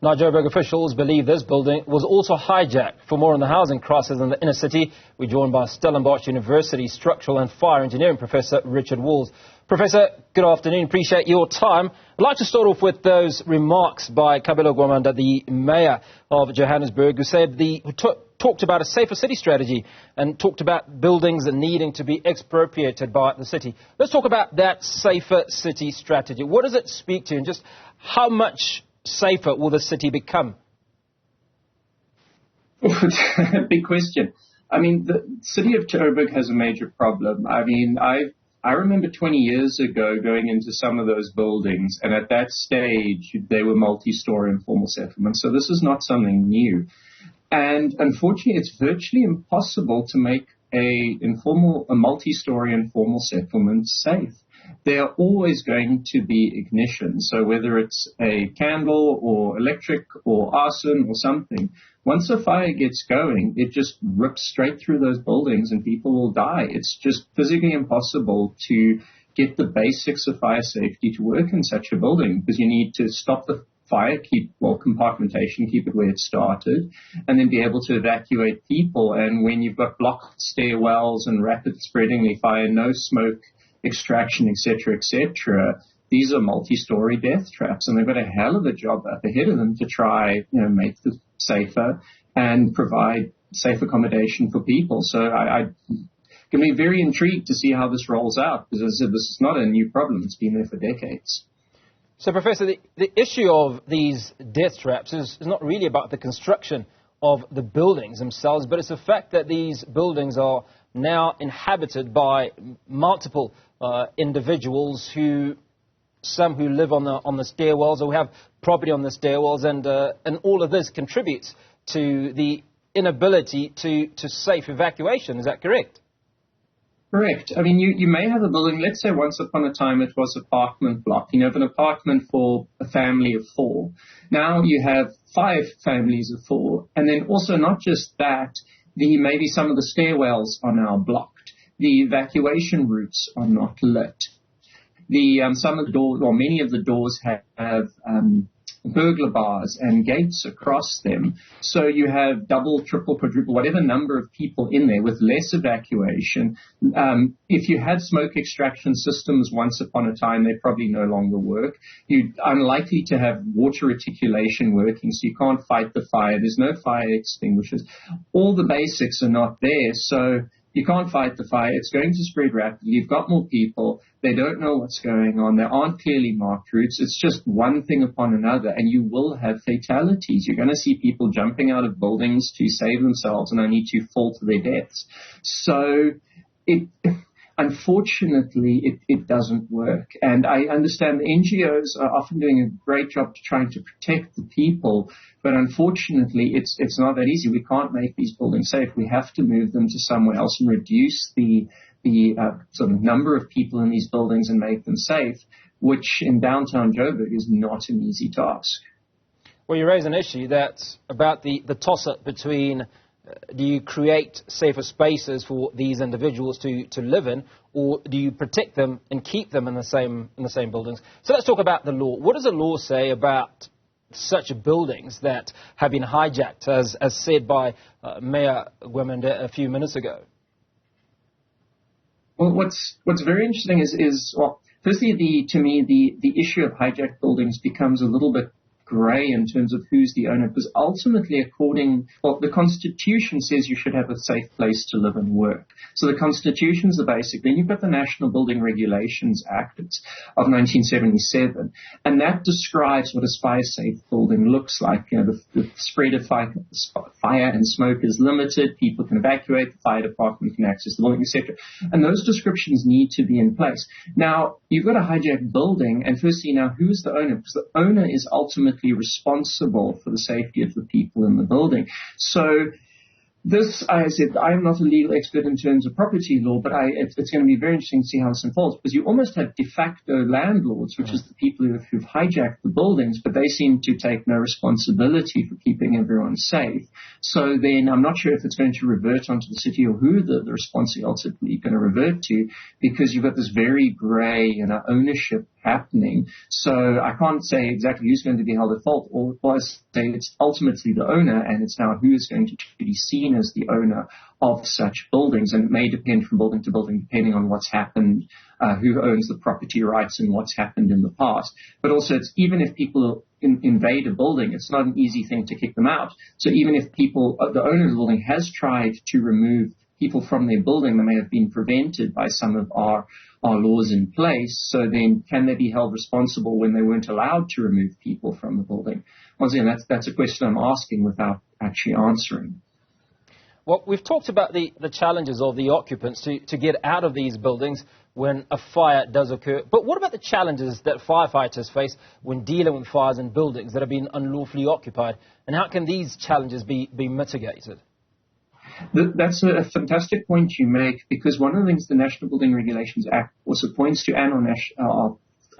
Now, Joburg officials believe this building was also hijacked. For more on the housing crisis in the inner city, we're joined by Stellenbosch University Structural and Fire Engineering Professor Richard Walls. Professor, good afternoon. Appreciate your time. I'd like to start off with those remarks by Kabelo Gwamanda, the mayor of Johannesburg, who said talked about a safer city strategy and talked about buildings needing to be expropriated by the city. Let's talk about that safer city strategy. What does it speak to, and just how much safer will the city become? It's a big question. I mean, the city of Joburg has a major problem. I mean, I remember 20 years ago going into some of those buildings, and at that stage, they were multi-story informal settlements. So this is not something new. And unfortunately, it's virtually impossible to make a multi-story informal settlement safe. There are always going to be ignition. So whether it's a candle or electric or arson or something, once a fire gets going, it just rips straight through those buildings and people will die. It's just physically impossible to get the basics of fire safety to work in such a building, because you need to stop the fire, compartmentation, keep it where it started, and then be able to evacuate people. And when you've got blocked stairwells and rapid spreadingly fire, no smoke extraction, etc., these are multi-story death traps, and they've got a hell of a job up ahead of them to try, make them safer and provide safe accommodation for people. So I can be very intrigued to see how this rolls out, because as I said, this is not a new problem. It's been there for decades. So, Professor, the issue of these death traps is not really about the construction of the buildings themselves, but it's the fact that these buildings are now inhabited by multiple individuals some who live on the stairwells or who have property on the stairwells, and all of this contributes to the inability to safe evacuation. Is that correct? Correct. I mean, you may have a building, let's say once upon a time it was apartment block. You have an apartment for a family of 4. Now you have 5 families of 4. And then also not just that, maybe some of the stairwells are now blocked. The evacuation routes are not lit. Some of the doors, or many of the doors have burglar bars and gates across them. So you have double, triple, quadruple, whatever number of people in there with less evacuation. If you had smoke extraction systems once upon a time, they probably no longer work. You're unlikely to have water reticulation working, so you can't fight the fire. There's no fire extinguishers. All the basics are not there, so you can't fight the fire. It's going to spread rapidly. You've got more people. They don't know what's going on. There aren't clearly marked routes. It's just one thing upon another, and you will have fatalities. You're going to see people jumping out of buildings to save themselves and only to fall to their deaths. So unfortunately, it doesn't work. And I understand the NGOs are often doing a great job trying to protect the people, but unfortunately, it's not that easy. We can't make these buildings safe. We have to move them to somewhere else and reduce the sort of number of people in these buildings and make them safe, which in downtown Joburg is not an easy task. Well, you raise an issue that's about the toss-up between do you create safer spaces for these individuals to live in, or do you protect them and keep them in the same buildings? So let's talk about the law. What does the law say about such buildings that have been hijacked, as said by Mayor Gwamanda a few minutes ago? Well, what's very interesting is firstly, to me, the issue of hijacked buildings becomes a little bit grey in terms of who's the owner, because ultimately, the Constitution says you should have a safe place to live and work. So the Constitution's the basic. Then you've got the National Building Regulations Act of 1977, and that describes what a fire-safe building looks like. The spread of fire and smoke is limited. People can evacuate. The fire department can access the building, etc. And those descriptions need to be in place. Now, you've got a hijacked building, and firstly, now who's the owner? Because the owner is ultimately responsible for the safety of the people in the building. So this, I said, I'm not a legal expert in terms of property law, but it's going to be very interesting to see how this unfolds, because you almost have de facto landlords, which is the people who've hijacked the buildings, but they seem to take no responsibility for keeping everyone safe. So then I'm not sure if it's going to revert onto the city or who the responsibility ultimately going to revert to, because you've got this very grey ownership happening. So I can't say exactly who's going to be held at fault, or I say it's ultimately the owner, and it's now who is going to be seen as the owner of such buildings. And it may depend from building to building, depending on what's happened, who owns the property rights and what's happened in the past. But also, it's even if people invade a building, it's not an easy thing to kick them out. So even if the owner of the building has tried to remove people from their building, they may have been prevented by some of our laws in place. So then can they be held responsible when they weren't allowed to remove people from the building? Once again, that's a question I'm asking without actually answering. Well, we've talked about the challenges of the occupants to get out of these buildings when a fire does occur. But what about the challenges that firefighters face when dealing with fires in buildings that have been unlawfully occupied? And how can these challenges be mitigated? That's a fantastic point you make, because one of the things the National Building Regulations Act also points to, and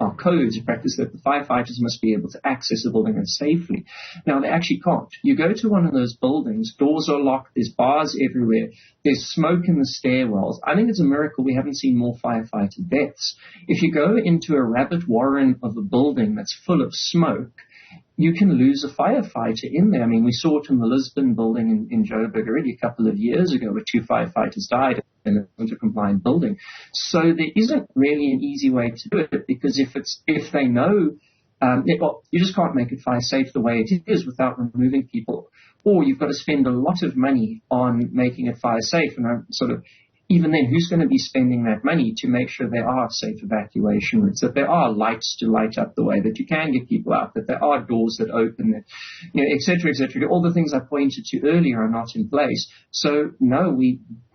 our codes of practice, that the firefighters must be able to access a building safely. Now, they actually can't. You go to one of those buildings, doors are locked, there's bars everywhere, there's smoke in the stairwells. I think it's a miracle we haven't seen more firefighter deaths. If you go into a rabbit warren of a building that's full of smoke, you can lose a firefighter in there. I mean, we saw it in the Lisbon building in Joburg already a couple of years ago, where 2 firefighters died in a winter-compliant building. So there isn't really an easy way to do it, because if they know, you just can't make it fire safe the way it is without removing people, or you've got to spend a lot of money on making it fire safe. And even then, who's going to be spending that money to make sure there are safe evacuation routes, that there are lights to light up the way, that you can get people out, that there are doors that open, that, et cetera, et cetera. All the things I pointed to earlier are not in place. So, no,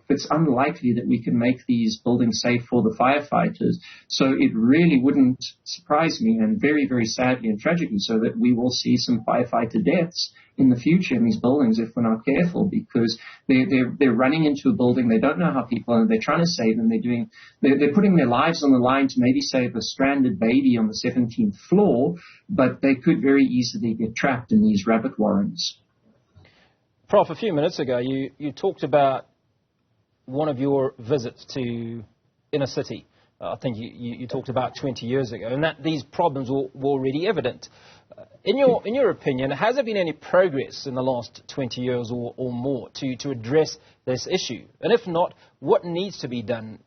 it's unlikely that we can make these buildings safe for the firefighters. So it really wouldn't surprise me, and very, very sadly and tragically so, that we will see some firefighter deaths in the future in these buildings if we're not careful, because they're running into a building, they don't know how people are, they're trying to save them, they're putting their lives on the line to maybe save a stranded baby on the 17th floor, but they could very easily get trapped in these rabbit warrens. Prof, a few minutes ago you talked about one of your visits to inner city. I think you talked about 20 years ago, and that these problems were already evident. In your opinion, has there been any progress in the last 20 years or more to address this issue? And if not, what needs to be done?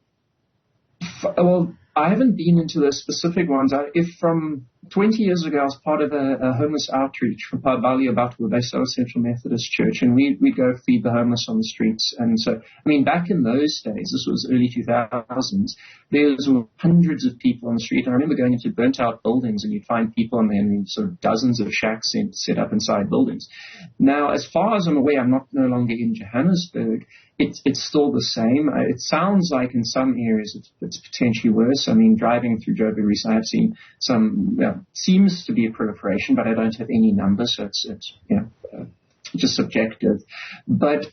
Well, I haven't been into the specific ones. If from 20 years ago, I was part of a homeless outreach from Bali about the Basel Central Methodist Church, and we'd go feed the homeless on the streets. And so, I mean, back in those days, this was early 2000s, there were hundreds of people on the street. I remember going into burnt-out buildings, and you'd find people on there, and sort of dozens of shacks set up inside buildings. Now, as far as I'm aware, I'm no longer in Johannesburg. It's still the same. It sounds like in some areas it's potentially worse. I mean, driving through Joburg recently, I've seen some, seems to be a proliferation, but I don't have any numbers, so it's just subjective. But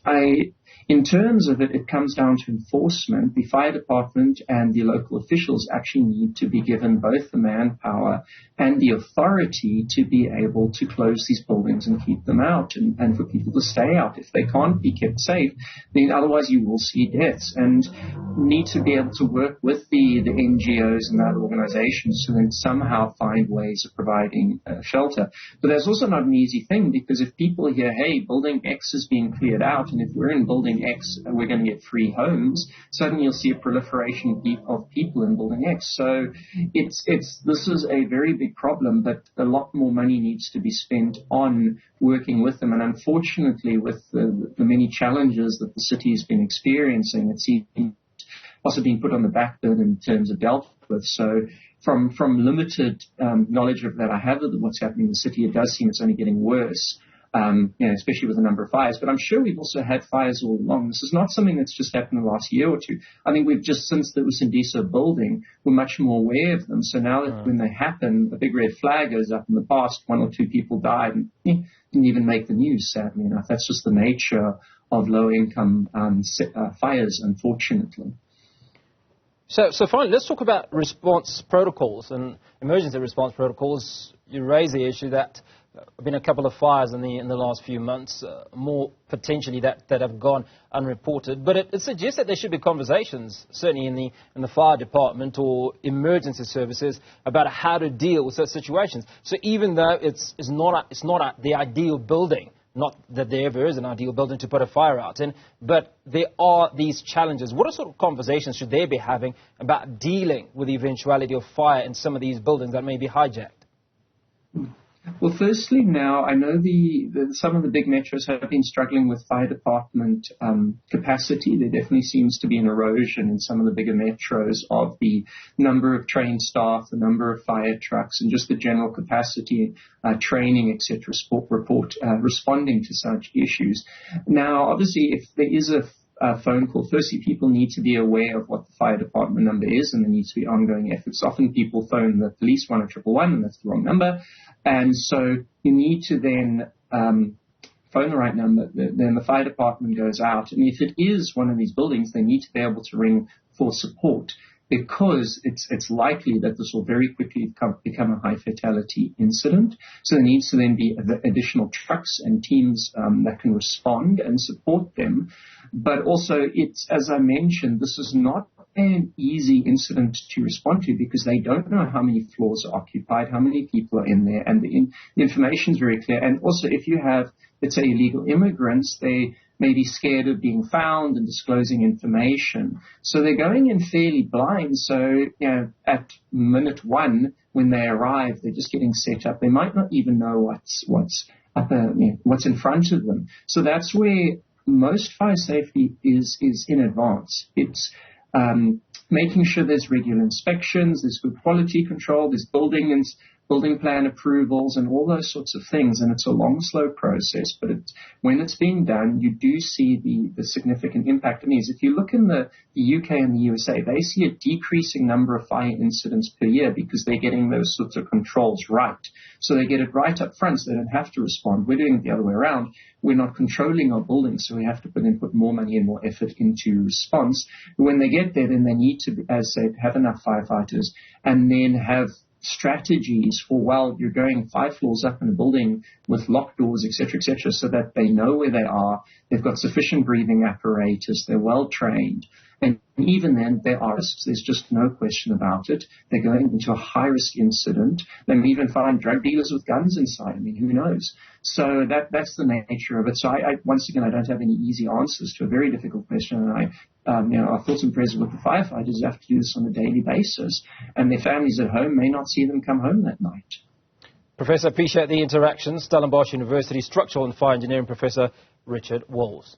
in terms of it, it comes down to enforcement. The fire department and the local officials actually need to be given both the manpower and the authority to be able to close these buildings and keep them out, and for people to stay out. If they can't be kept safe, then otherwise you will see deaths, and need to be able to work with the NGOs and other organizations to then somehow find ways of providing shelter. But that's also not an easy thing, because if people hear, hey, building X is being cleared out, and if we're in building X and we're going to get free homes, suddenly you'll see a proliferation of people in building X. So this is a very big problem, but a lot more money needs to be spent on working with them. And unfortunately, with the many challenges that the city has been experiencing, it seems also being put on the back burner in terms of dealt with. So from limited knowledge that I have of what's happening in the city, it does seem it's only getting worse. Especially with the number of fires. But I'm sure we've also had fires all along. This is not something that's just happened in the last year or two. I think we've just, since the Usindiso building, we're much more aware of them. So now that when they happen, a big red flag goes up. In the past, 1 or 2 people died and didn't even make the news, sadly enough. That's just the nature of low-income fires, unfortunately. So finally, let's talk about response protocols and emergency response protocols. You raise the issue that been a couple of fires in the last few months, more potentially that have gone unreported. But it suggests that there should be conversations, certainly in the fire department or emergency services, about how to deal with such situations. So even though it's not the ideal building, not that there ever is an ideal building to put a fire out in, but there are these challenges. What sort of conversations should they be having about dealing with the eventuality of fire in some of these buildings that may be hijacked? Well, firstly, now I know some of the big metros have been struggling with fire department capacity. There definitely seems to be an erosion in some of the bigger metros of the number of trained staff, the number of fire trucks, and just the general capacity, training, etc., responding to such issues. Now, obviously, if there is a phone call, firstly, people need to be aware of what the fire department number is, and there needs to be ongoing efforts. Often people phone the police 1-111, and that's the wrong number. And so you need to then phone the right number. Then the fire department goes out. And if it is one of these buildings, they need to be able to ring for support, because it's likely that this will very quickly become a high fatality incident. So there needs to then be additional trucks and teams that can respond and support them. But also, as I mentioned, this is not an easy incident to respond to, because they don't know how many floors are occupied, how many people are in there, and the information is very clear. And also, if you have, let's say, illegal immigrants, they may be scared of being found and disclosing information. So they're going in fairly blind. So, at minute one, when they arrive, they're just getting set up. They might not even know what's in front of them. So that's where most fire safety is in advance. It's making sure there's regular inspections, there's good quality control, there's building plan approvals and all those sorts of things. And it's a long, slow process, but when it's being done, you do see the significant impact on these. If you look in the UK and the USA, they see a decreasing number of fire incidents per year because they're getting those sorts of controls right. So they get it right up front, so they don't have to respond. We're doing it the other way around. We're not controlling our buildings, so we have to put more money and more effort into response. But when they get there, then they need to, as I said, have enough firefighters and then have strategies for, you're going 5 floors up in a building with locked doors, etc., so that they know where they are. They've got sufficient breathing apparatus. They're well trained. And even then, there are risks. There's just no question about it. They're going into a high-risk incident. They may even find drug dealers with guns inside. I mean, who knows? So that's the nature of it. So once again, I don't have any easy answers to a very difficult question. And our thoughts and prayers with the firefighters who have to do this on a daily basis. And their families at home may not see them come home that night. Professor, appreciate the interaction. Stellenbosch University Structural and Fire Engineering Professor Richard Walls.